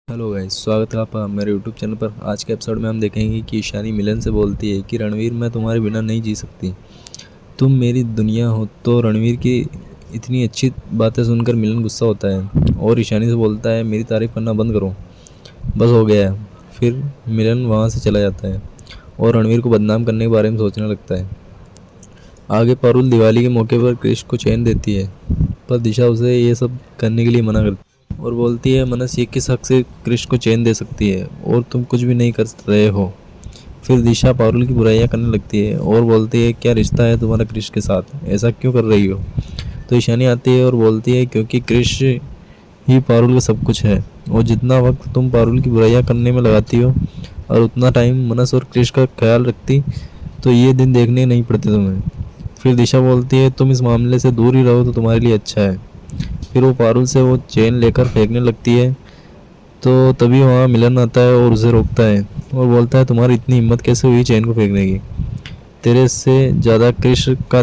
Hello guys, स्वागत है आपका मेरे यूट्यूब चैनल पर। आज के एपिसोड में हम देखेंगे कि ईशानी मिलन से बोलती है कि रणवीर, मैं तुम्हारे बिना नहीं जी सकती, तुम मेरी दुनिया हो। तो रणवीर की इतनी अच्छी बातें सुनकर मिलन गुस्सा होता है और ईशानी से बोलता है मेरी तारीफ़ करना बंद करो, बस हो गया है। फिर मिलन वहाँ से चला जाता है और रणवीर को बदनाम करने के बारे में सोचने लगता है। आगे पारुल दिवाली के मौके पर क्रिश को चैन देती है, पर दिशा उसे ये सब करने के लिए मना करती है और बोलती है मनस ये किस हक से क्रिश को चैन दे सकती है और तुम कुछ भी नहीं कर रहे हो। फिर दिशा पारुल की बुराइयां करने लगती है और बोलती है क्या रिश्ता है तुम्हारा क्रिश के साथ, ऐसा क्यों कर रही हो। तो ईशानी आती है और बोलती है क्योंकि क्रिश ही पारुल का सब कुछ है और जितना वक्त तुम पारुल की बुराइयां करने में लगाती हो और उतना टाइम मनस और क्रिश का ख्याल रखती तो ये दिन देखने नहीं पड़ते तुम्हें। फिर दिशा बोलती है तुम इस मामले से दूर ही रहो तो तुम्हारे लिए अच्छा है। फिर वो पारुल से वो चेन लेकर फेंकने लगती है, तो तभी वहाँ मिलन आता है और उसे रोकता है और बोलता है तुम्हारी इतनी हिम्मत कैसे हुई चेन को फेंकने की। तेरे से ज़्यादा कृष्ण का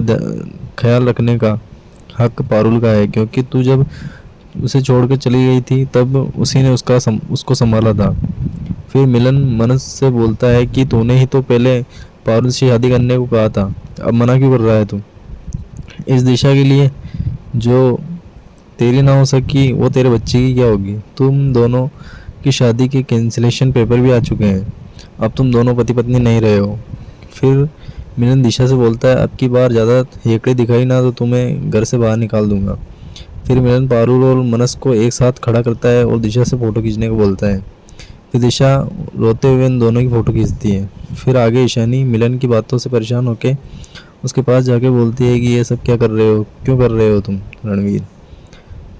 ख्याल रखने का हक पारुल का है, क्योंकि तू जब उसे छोड़कर चली गई थी तब उसी ने उसको संभाला था। फिर मिलन मनस से बोलता है कि तूने ही तो पहले पारुल से शादी करने को कहा था, अब मना क्यों कर रहा है तू। इस दिशा के लिए जो तेरी ना हो सकी वो तेरे बच्चे की क्या होगी। तुम दोनों की शादी के कैंसिलेशन पेपर भी आ चुके हैं, अब तुम दोनों पति पत्नी नहीं रहे हो। फिर मिलन दिशा से बोलता है अब की बार ज़्यादा हेकड़े दिखाई ना तो तुम्हें घर से बाहर निकाल दूंगा। फिर मिलन पारुल और मनस को एक साथ खड़ा करता है और दिशा से फ़ोटो खींचने को बोलता है। फिर दिशा रोते हुए इन दोनों की फ़ोटो खींचती है। फिर आगे ईशानी मिलन की बातों से परेशान होकर उसके पास जाके बोलती है कि ये सब क्या कर रहे हो, क्यों कर रहे हो तुम रणवीर।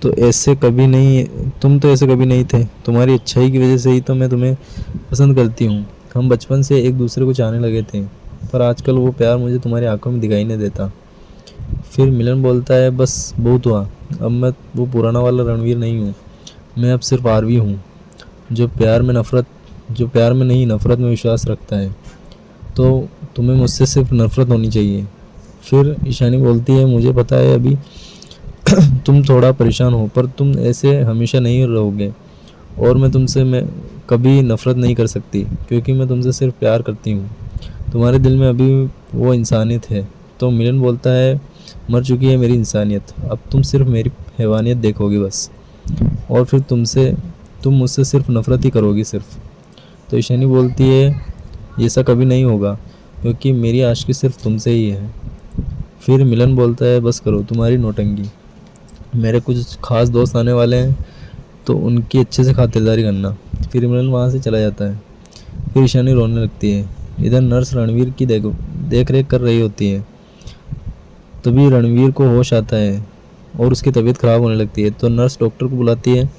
तो ऐसे कभी नहीं, तुम तो ऐसे कभी नहीं थे, तुम्हारी अच्छाई की वजह से ही तो मैं तुम्हें पसंद करती हूँ। हम बचपन से एक दूसरे को चाहने लगे थे, पर आजकल वो प्यार मुझे तुम्हारी आंखों में दिखाई नहीं देता। फिर मिलन बोलता है बस बहुत हुआ, अब मैं वो पुराना वाला रणवीर नहीं हूँ, मैं अब सिर्फ आरवी हूँ जो प्यार में नहीं नफरत में विश्वास रखता है। तो तुम्हें मुझसे सिर्फ नफरत होनी चाहिए। फिर ईशानी बोलती है मुझे पता है अभी तुम थोड़ा परेशान हो, पर तुम ऐसे हमेशा नहीं रहोगे और मैं कभी नफ़रत नहीं कर सकती, क्योंकि मैं तुमसे सिर्फ प्यार करती हूँ। तुम्हारे दिल में अभी वो इंसानियत है। तो मिलन बोलता है मर चुकी है मेरी इंसानियत, अब तुम सिर्फ मेरी हैवानियत देखोगी बस, और फिर तुम मुझसे सिर्फ नफ़रत ही करोगी सिर्फ। तो ईशानी बोलती है ऐसा कभी नहीं होगा, क्योंकि मेरी आशिकी सिर्फ तुमसे ही है। फिर मिलन बोलता है बस करो तुम्हारी नौटंकी, मेरे कुछ खास दोस्त आने वाले हैं तो उनकी अच्छे से खातिरदारी करना। फिर मिलन वहाँ से चला जाता है। फिर ईशानी रोने लगती है। इधर नर्स रणवीर की देख रेख कर रही होती है। तभी रणवीर को होश आता है और उसकी तबीयत ख़राब होने लगती है, तो नर्स डॉक्टर को बुलाती है।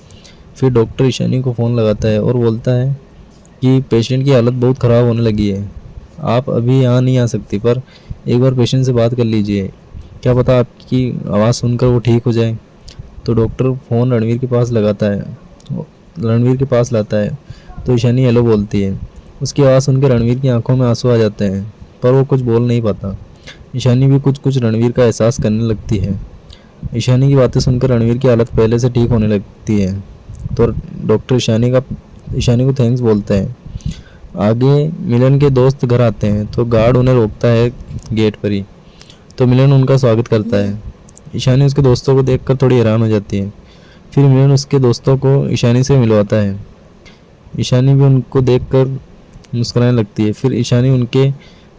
फिर डॉक्टर ईशानी को फ़ोन लगाता है और बोलता है कि पेशेंट की हालत बहुत ख़राब होने लगी है, आप अभी यहाँ नहीं आ सकती, पर एक बार पेशेंट से बात कर लीजिए, क्या पता आपकी आवाज़ सुनकर वो ठीक हो जाए। तो डॉक्टर फ़ोन रणवीर के पास लाता है। तो ईशानी हेलो बोलती है। उसकी आवाज़ सुनकर रणवीर की आंखों में आंसू आ जाते हैं, पर वो कुछ बोल नहीं पाता। ईशानी भी कुछ कुछ रणवीर का एहसास करने लगती है। ईशानी की बातें सुनकर रणवीर की हालत पहले से ठीक होने लगती है। तो डॉक्टर ईशानी को थैंक्स बोलता है। आगे मिलन के दोस्त घर आते हैं, तो गार्ड उन्हें रोकता है गेट पर ही। तो मिलन उनका स्वागत करता है। ईशानी उसके दोस्तों को देखकर थोड़ी हैरान हो जाती है। फिर मिलन उसके दोस्तों को ईशानी से मिलवाता है। ईशानी भी उनको देखकर मुस्कुराने लगती है। फिर ईशानी उनके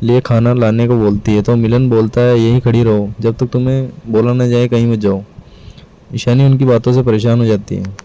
लिए खाना लाने को बोलती है, तो मिलन बोलता है यहीं खड़ी रहो, जब तक तुम्हें बोला न जाए कहीं मत जाओ। ईशानी उनकी बातों से परेशान हो जाती है।